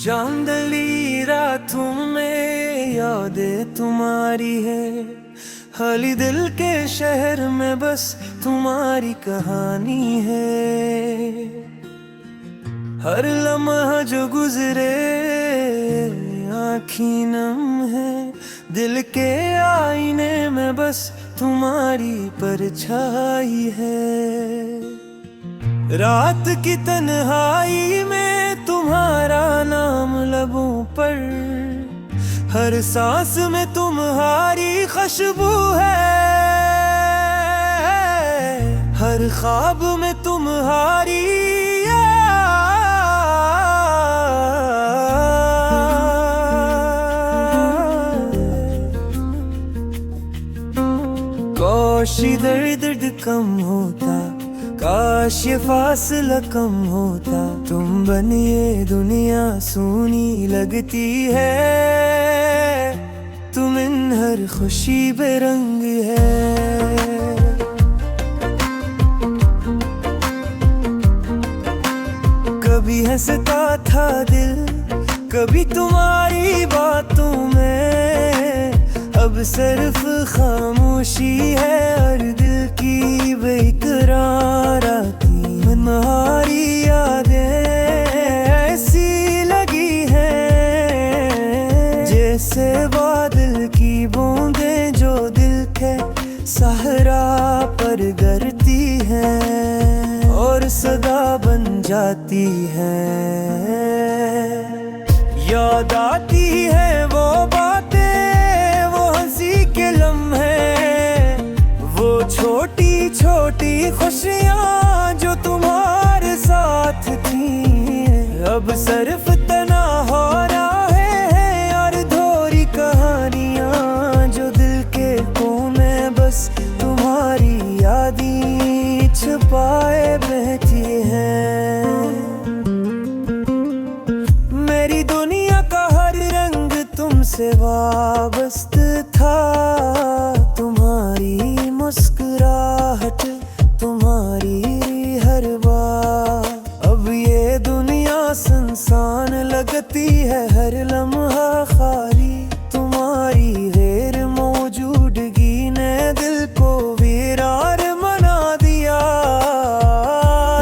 चांदली रातों में यादें तुम्हारी है, खाली दिल के शहर में बस तुम्हारी कहानी है। हर लम्हा जो गुजरे आँखी नम है, दिल के आईने में बस तुम्हारी परछाई है। रात की तन्हाई में तुम्हारा नाम लबों पर, हर सांस में तुम्हारी खुशबू है, हर ख्वाब में तुम्हारी काश दर्द कम होता, काश ये फासला कम होता, तुम बनिए दुनिया सूनी लगती है, तुम इन हर खुशी बेरंग है। कभी हंसता था दिल, कभी तुम्हारी बातों में, अब सिर्फ खामोशी है और दिल की बेकरार आती तुम्हारी यादें ऐसी लगी हैं, जैसे बादल की बूंदें जो दिल के सहरा पर गिरती हैं और सदा बन जाती हैं। याद आती है वो बातें, छोटी छोटी खुशियाँ जो तुम्हारे साथ थी, अब सिर्फ तना हो राहें और अधूरी कहानियाँ जो दिल के कोने बस तुम्हारी यादें छुपाए बहती हैं। मेरी दुनिया का हर रंग तुमसे वाबस्ता था, तुम्हारी मुस्कुराहट तुम्हारी हर बार, अब ये दुनिया सुनसान लगती है, हर लम्हा खाली तुम्हारी गैर मौजूदगी ने दिल को वीरान बना दिया।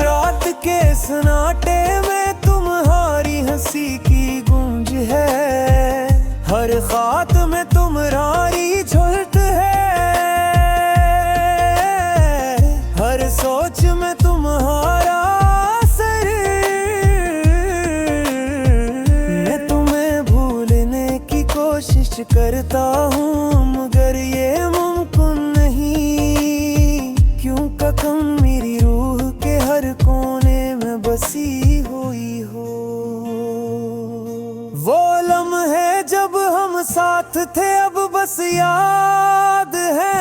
रात के सन्नाटे में तुम्हारी हंसी की गूंज है, हर खात में तुम्हारी झुलट है, सोच में तुम्हारा असर, मैं तुम्हें भूलने की कोशिश करता हूँ मगर ये मुमकिन नहीं, क्यों कम मेरी रूह के हर कोने में बसी हुई हो। वो लम्हे जब हम साथ थे अब बस याद है,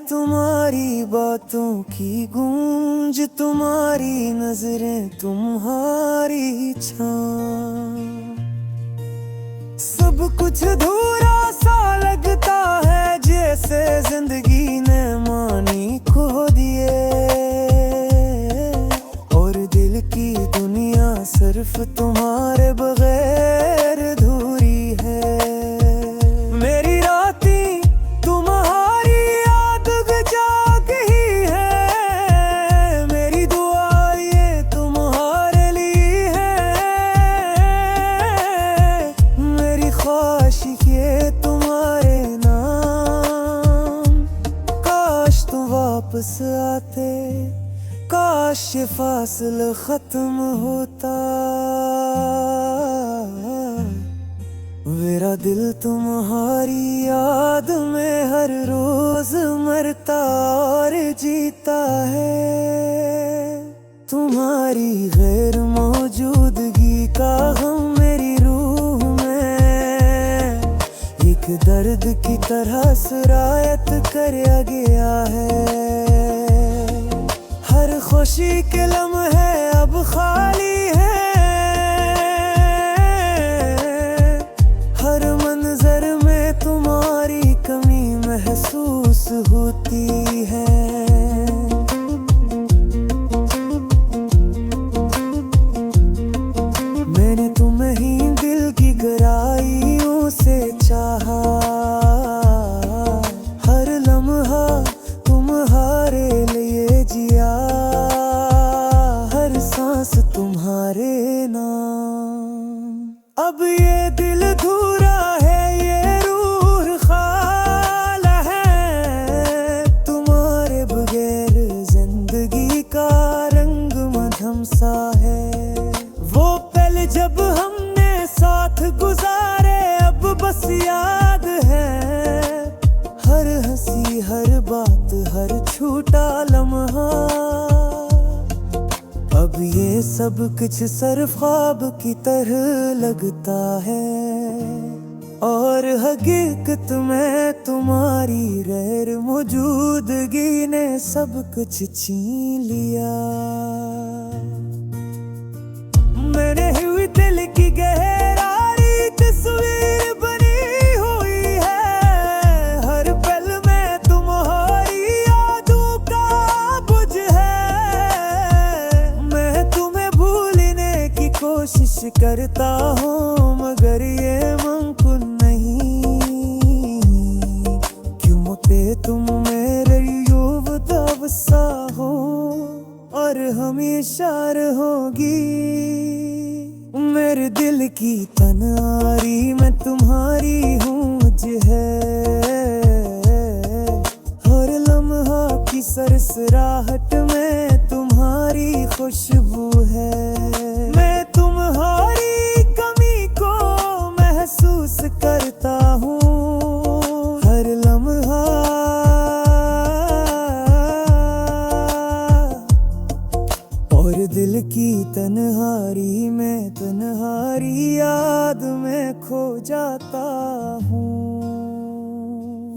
तुम्हारी बातों की गूंज, तुम्हारी नजरें, तुम्हारी छाँव, सब कुछ अधूरा सा लगता है, जैसे जिंदगी ने मानी खो दिए और दिल की दुनिया सिर्फ तुम्हारे बगैर अधूरी है। मेरी रातें तुम्हारी याद जाग ही है, मेरी दुआ ये तुम्हारे लिए है, मेरी ख्वाहिश ये तुम्हारे नाम, काश तुम वापस आते, काश ये फासला खत्म होता, मेरा दिल तुम्हारी याद में हर रोज मरता और जीता है, तुम्हारी गैर मौजूदगी का गम मेरी रूह में एक दर्द की तरह सिरायत कर गया है। हर खुशी के लम्हे अब खाली है, हर मंजर में तुम्हारी कमी महसूस होती है। मैंने तुम्हें टूटा लम्हा। अब ये सब कुछ सिर्फ ख्वाब की तरह लगता है, और हकीकत में तुम्हारी गैर मौजूदगी ने सब कुछ छीन लिया। मैंने हुई दिल की गहराई तस्वीर बनी हुई है, हर पल में तुम्हारी यादों का बुझ है। मैं तुम्हें भूलने की कोशिश करता हूँ मगर ये मुमकिन नहीं, क्योंकि तुम मेरे यूं सा हो और हमेशा रहोगी। मेरे दिल की तन्हाई में तुम्हारी गूंज है, हर लम्हा की सरसराहट में तुम्हारी खुशबू है। मैं तुम्हारी कमी को महसूस करता हूँ हर लम्हा, और दिल की तन्हाई में तुम्हारी याद में खो जाता हूँ।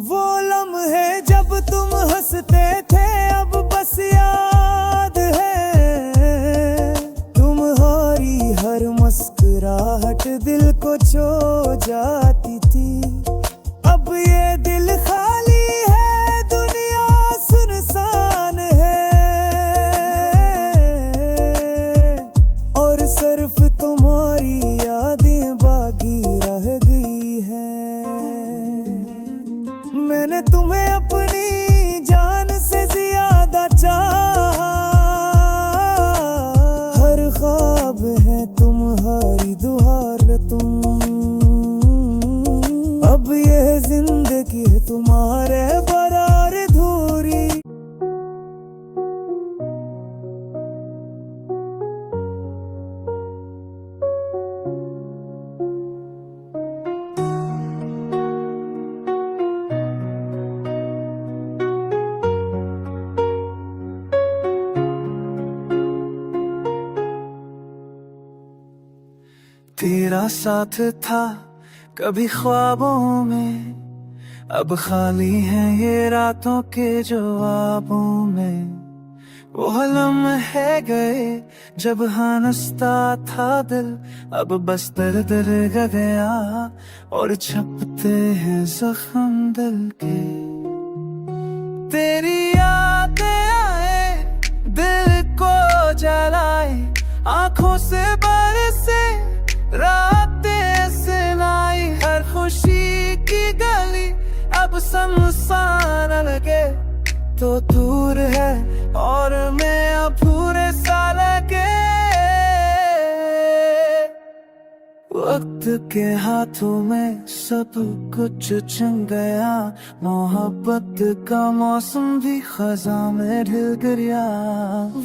वो लम्हे जब तुम हंसते थे अब बस याद है, तुम्हारी हर मुस्कुराहट दिल को छू जाती थी। अब ये दिल खाली है, दुनिया सुनसान है, और सिर्फ तुम्हारी यादें बाकी रह गई है। मैंने तुम्हें अपनी जान से ज्यादा चाहा, हर ख्वाब है तुम्हारी दुहार तुम। अब ये जिंदगी है तुम्हारे बरार धूरी। तेरा साथ था कभी ख्वाबों में, अब खाली है ये रातों के जवाबों में। वो लम्हे गए जब हंसता था दिल, अब बस दर्द रह गया और छपते हैं जख्म दिल के। तेरी यादें आए दिल को जलाए, आंखों से बरसे रातें सुनाई। हर खुशी की गली अब सुनसान लगे, तो दूर है और मैं अधूरे सा लगे। वक्त के हाथों में सब कुछ छिन गया, मोहब्बत का मौसम भी खज़ां में ढल गया।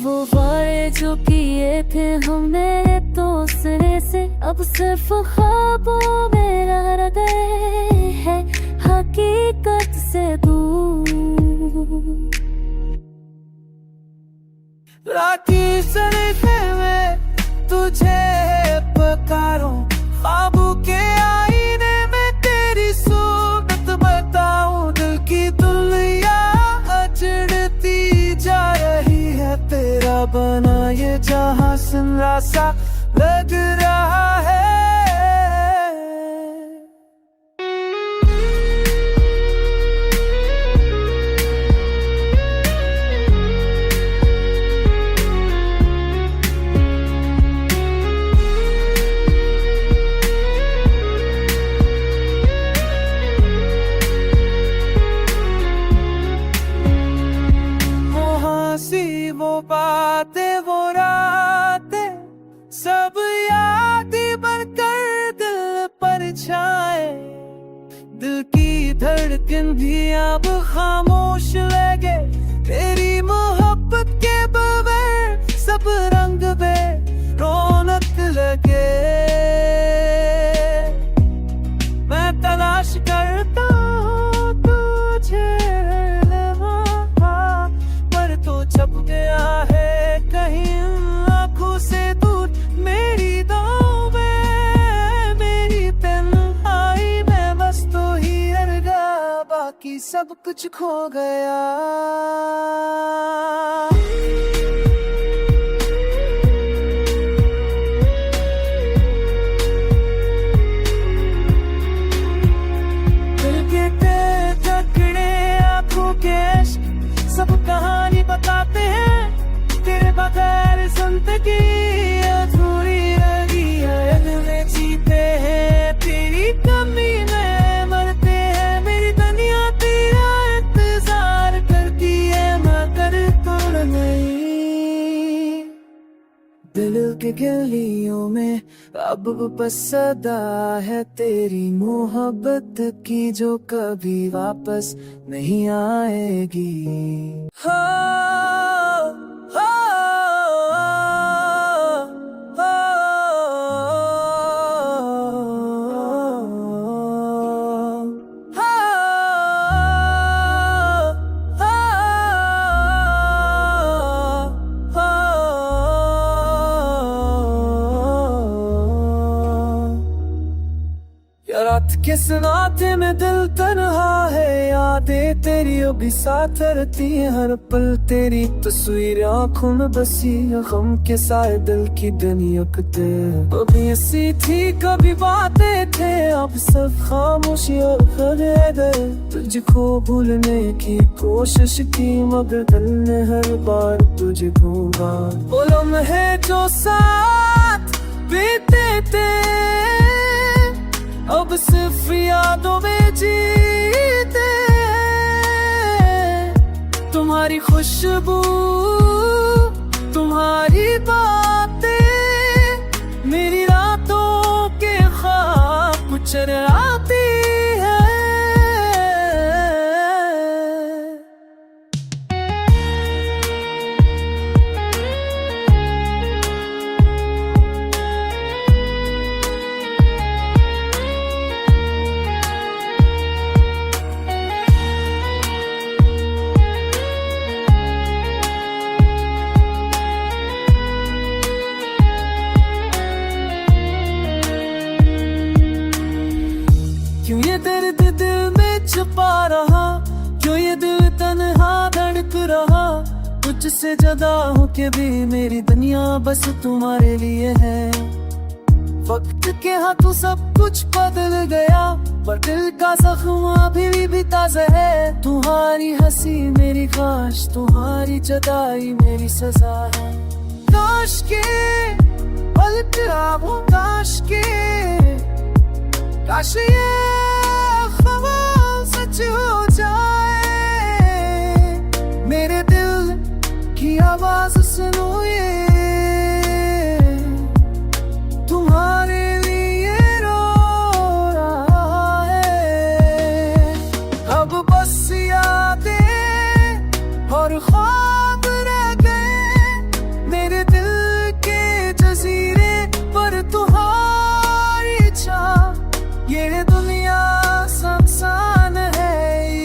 वो वादे जो किए थे हमने दूसरे से, अब सिर्फ ख्वाबों में रह गए हैं हकीकत से दूर। राती सरीखे में तुझे पुकारूं, ख्वाबों के आईने में तेरी सूरत बताऊं। दिल की दुनिया अजड़ती जा रही है, तेरा बना ये जहां सुनहरा सा लग रहा है। वो बातें वो रातें सब यादें बनकर दिल पर छाए। दिल की धड़कन भी अब खामोश लगे, तेरी मोहब्बत के बगैर सब रंग में रौनक लगे। मैं तलाश करता हूँ तुझे सब कुछ खो गया। दिल के धड़कने आंखों के इश्क सब कहानी बताते हैं, तेरे बगैर जिंदगी अधूरी लगी है। में जीते हैं तेरी कमी में मरते हैं, मेरी दुनिया तेरा इंतजार करती है मगर तोड़ नहीं। दिल के गलियों में अब बस सदा है तेरी मोहब्बत की, जो कभी वापस नहीं आएगी। रात के सन्नाटे में दिल तन्हा है, यादें तेरी अभी साथ रहती है, हर पल तेरी तस्वीर आंखों में बसी है। गम के साए दिल की दुनिया कते कभी ऐसी थी कभी बातें थे, अब सब खामोशी और खड़े गए। तुझको भूलने की कोशिश की मगर दिल ने हर बार तुझे ढूंढा। वो लम्हे जो साथ बीते थे अब सिर्फ यादों में जीते। तुम्हारी खुशबू तुम्हारी बातें मेरी रातों के ख्वाब चराती है। क्यों ये दर्द दिल में छुपा रहा, क्यों ये दिल तन्हा धड़क रहा। तुझसे जुदा होके भी मेरी दुनिया बस तुम्हारे लिए है। वक्त के हाथों सब कुछ बदल गया पर दिल का जख्म अभी भी ताज़ा है। तुम्हारी हंसी मेरी ख्वाहिश, तुम्हारी जुदाई मेरी सजा है। काश के पलट रहा, काश के काश ये ख्वाब सच हो जाए। मेरे दिल की आवाज सुनो ये तुम्हारे लिए रो रहा है। अब बस यादें और ख्वाब रह गए मेरे दिल के जजीरे पर। तुम्हारी चाह ये दुनिया सुनसान है,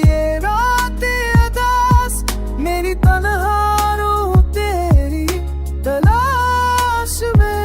ये रातें अदास मेरी तन्हा रूह तेरी तलाश में।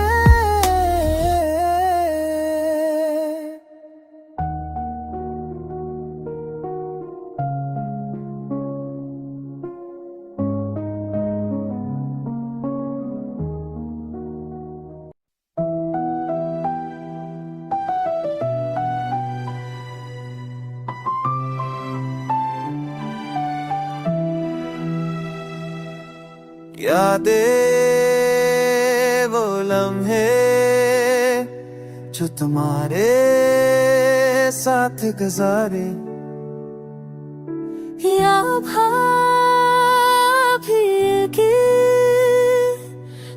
यादें वो लम्हे जो तुम्हारे साथ गुजारे, या भाभी के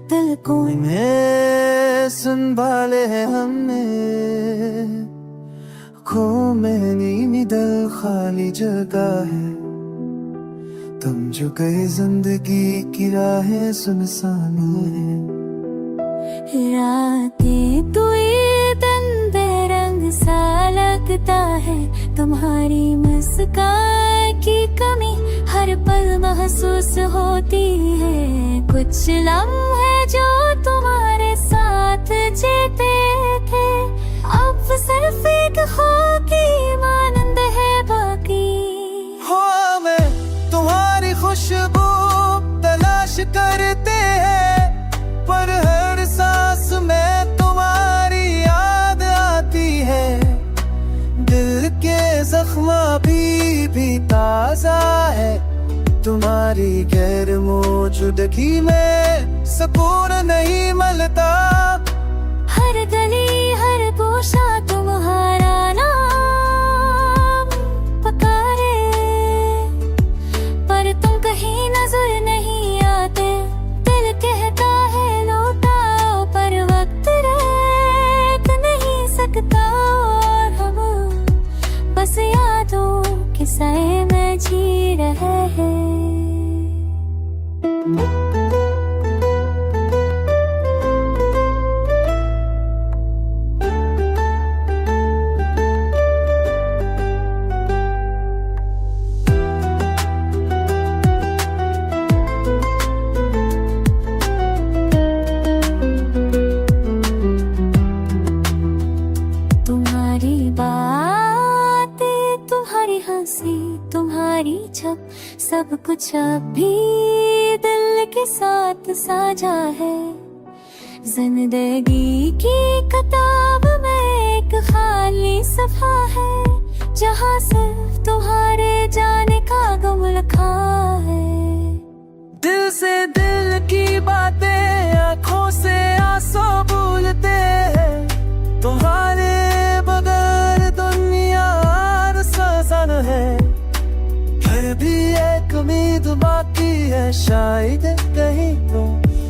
दिल को में संभाले हैं हमने। खो में नींद दिल खाली जगह है, तुम जो गए जिंदगी की राहें सुनसान है। रातें तो ये दिन बेरंग सा लगता है, तुम्हारी मुस्कान की कमी हर पल महसूस होती है। कुछ लम्हे जो तुम्हारे साथ जीते थे अब सिर्फ एक ख्वाब की मानंद है बाकी। हो करते हैं, पर हर सांस में तुम्हारी याद आती है। दिल के जख्म भी ताजा है, तुम्हारी गैर मौजूदगी में सुकून नहीं मिलता। हर गली हर गोशा तुम्हारा नाम पुकारे, पर तुम कहीं नजर नहीं आते। दिल कहता है लौटाओ, पर वक्त रोक नहीं सकता। और हम बस यादों के साए में जी रहे हैं। तुम्हारी बातें, तुम्हारी हंसी, तुम्हारी छप, सब कुछ अभी दिल के साथ साझा है। जिंदगी की किताब में एक खाली सफा है, जहाँ सिर्फ तुम्हारे जाने का गम लिखा है। दिल से दिल की बातें, आंखों से आंसू भूलते हैं। तुम्हारे बगैर दुनिया आसान है, फिर भी एक उम्मीद बाकी है। शायद कहीं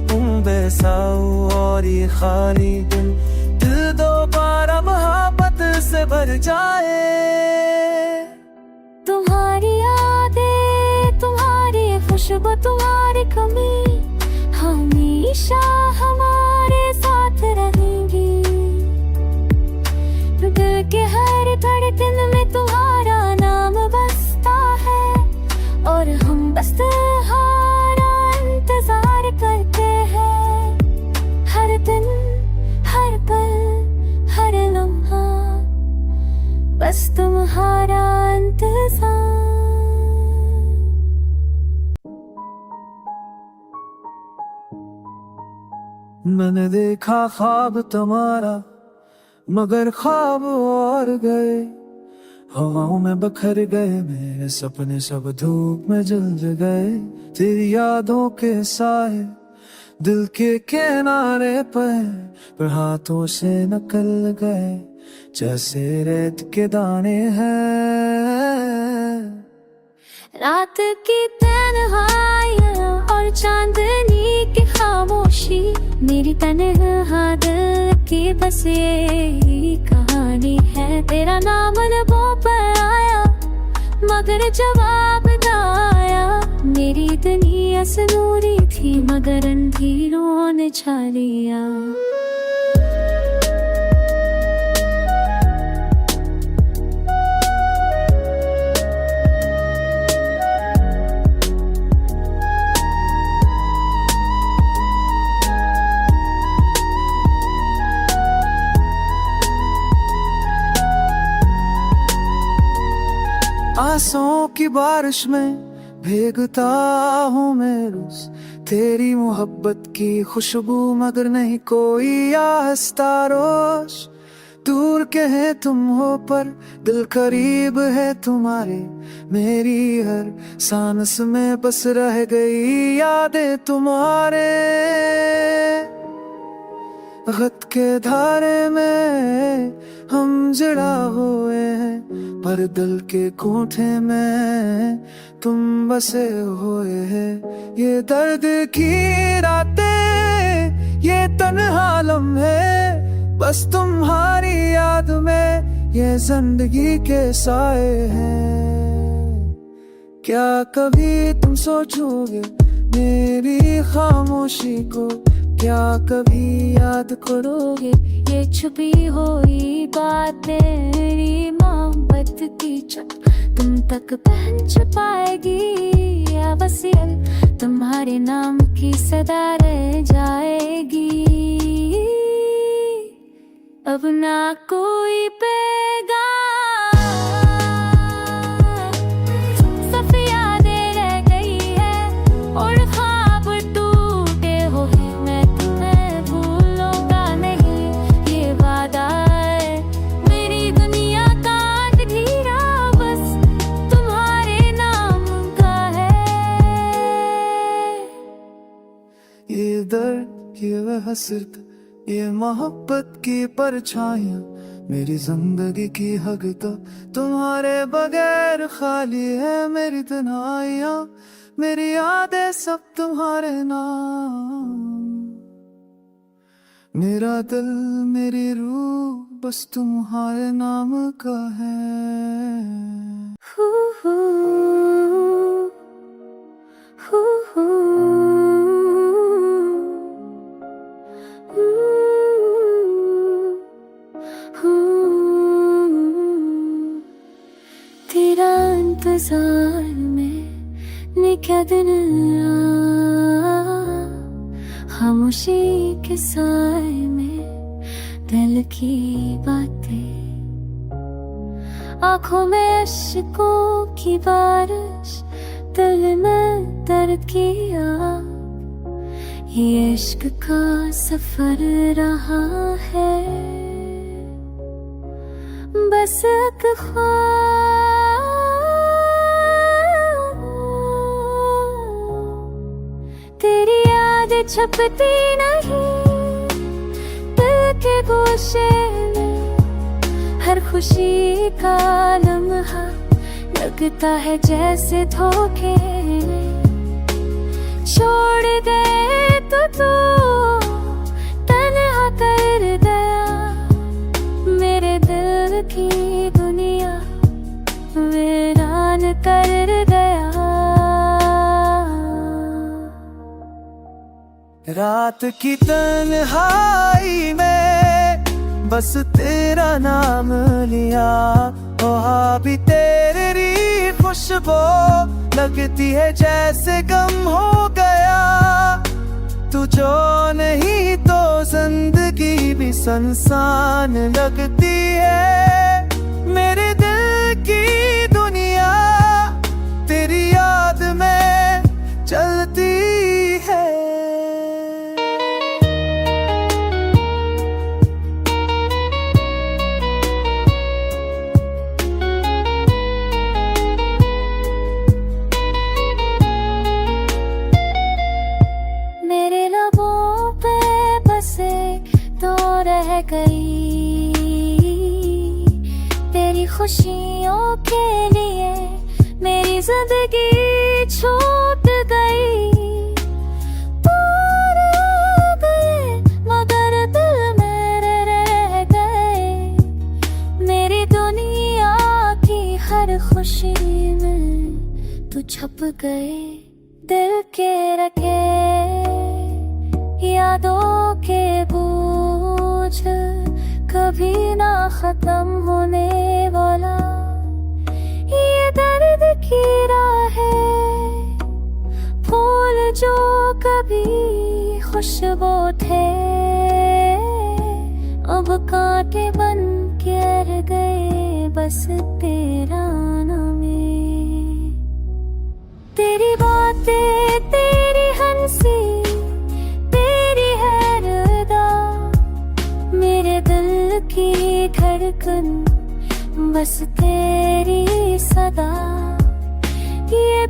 तुम बेसाओ और ये खाली दिल दोबारा मोहब्बत से भर जाए। तुम्हारी यादें, तुम्हारी खुशबू, तुम्हारी कमी हमेशा हमारे साथ रहेंगी। दिल के हर धड़कन में तुम्हारा नाम बसता है, और हम बस तुम्हारा इंतजार करते हैं। हर दिन, हर पल, हर लम्हा, बस तुम्हारा इंतजार। मैंने देखा ख्वाब तुम्हारा, मगर ख्वाब और गए। हवाओं में बखर गए मेरे सपने, सब धूप में जल गए। तेरी यादों के साए दिल के किनारे पर हाथों से निकल गए, जैसे रेत के दाने हैं। रात की तन्हाइयाँ और चांदनी की खामोशी, मेरी तन्हा दिल की बस ये कहानी है। तेरा नाम लबों पर आया, मगर जवाब न आया। मेरी दुनिया सनूरी थी, मगर अंधेरों ने छा लिया। आंसुओं की बारिश में भीगता हूँ मैं रोज। तेरी मोहब्बत की खुशबू, मगर नहीं कोई आस्था रोश। दूर के है तुम हो पर दिल करीब है तुम्हारे। मेरी हर सांस में बस रह गई यादें तुम्हारे। गत के धारे में हम जड़ा हुए हैं, पर दिल के कोठे में तुम बसे हुए हैं। ये दर्द की रातें, ये तन्हा लम्हे, बस तुम्हारी याद में ये जिंदगी के साए हैं। क्या कभी तुम सोचोगे मेरी खामोशी को? क्या कभी याद करोगे ये छुपी हुई बातें? मेरी मोहब्बत की चोट तुम तक पहुंच पाएगी, या बस ये तुम्हारे नाम की सदा रह जाएगी। अब ना कोई पैगाम, सिर्फ यादें रह गई है और ख्वाब टूट दर्द ये वह हसरत ये मोहब्बत की परछाइयाँ मेरी जिंदगी की हकीकत तुम्हारे बगैर खाली है मेरी तन्हाइयाँ मेरी यादें सब तुम्हारे नाम मेरा दिल मेरी रूह बस तुम्हारे नाम का है हू हू हू हू तेरा इंतजार में ने क्या दिन खामोशी के साए में दिल की बातें आंखों में अश्कों की बारिश दिल में दर्द की आग ये इश्क का सफर रहा है बस एक ख्वाब तेरी याद छपती नहीं दिल के गोशे में हर खुशी का लम्हा लगता है जैसे धोखे छोड़ गए तो तन्हा कर गया मेरे दिल की दुनिया वीरान कर गया रात की तन्हाई में बस तेरा नाम लिया वहाँ भी तेरी खुशबू लगती है जैसे गम हो गया तू जो नहीं तो जिंदगी भी सुनसान लगती है मेरे दिल की दुनिया तेरी याद में चलती है रह गई तेरी खुशियों के लिए मेरी जिंदगी छूट गई तू रह गए मगर दिल मेरे रह गए मेरी दुनिया की हर खुशी में तू छप गए दिल के रखे यादों के बोझ कभी ना खत्म होने वाला ये दर्द की राह है फूल जो कभी खुशबू थे अब कांटे बन के रह गए बस तेरा नाम तेरी बातें तेरी हंसी मेरे दिल की धड़कन बस तेरी सदा ये